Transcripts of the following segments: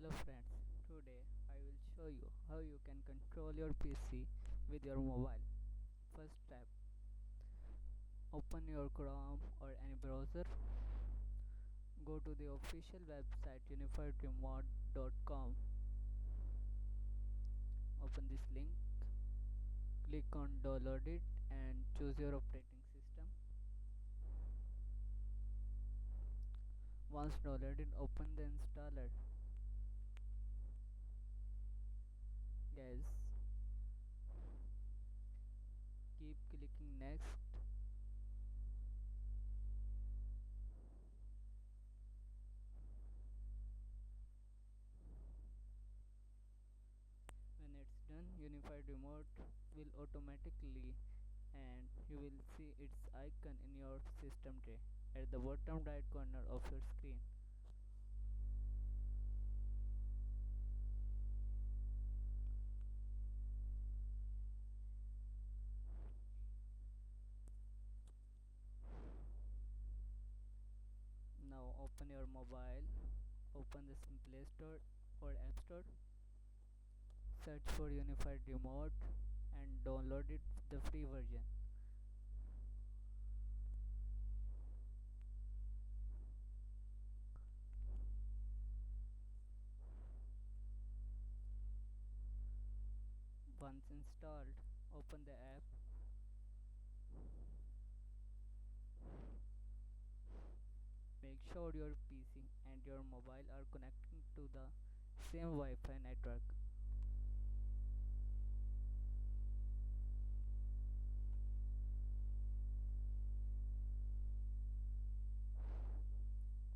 Hello friends, today I will show you how you can control your PC with your mobile. First step, open your Chrome or any browser. Go to the official website unifiedremote.com. Open this link, click on download it and choose your operating system. Once downloaded, open the installer. Guys, keep clicking next. When it's done, unified remote will automatically and you will see its icon in your system tray at the bottom right corner of your screen. Now open your mobile, open the Play Store or App Store, search for unified remote and download it the free version. Once installed, open the app. Make sure your PC and your mobile are connecting to the same Wi-Fi network.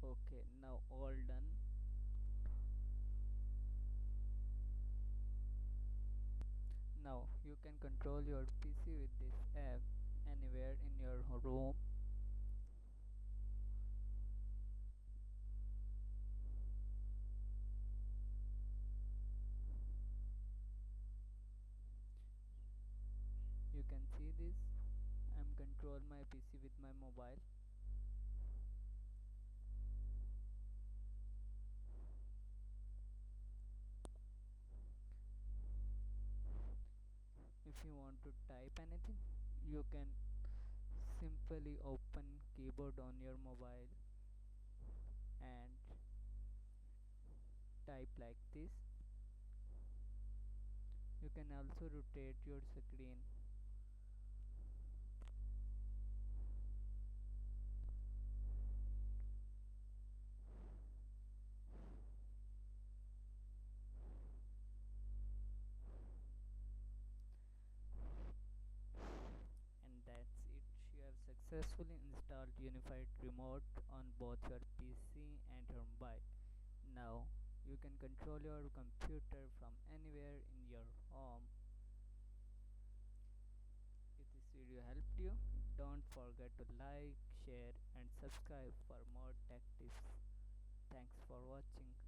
Okay, now all done. Now you can control your PC with this app anywhere in your room. You can see this. I'm control my PC with my mobile. If you want to type anything, you can simply open keyboard on your mobile and type like this. You can also rotate your screen. And that's it. You have successfully installed unified remote on both your PC and your mobile. Now you can control your computer from anywhere in your home. If this video helped you, don't forget to like, share and subscribe for more tech tips. Thanks for watching.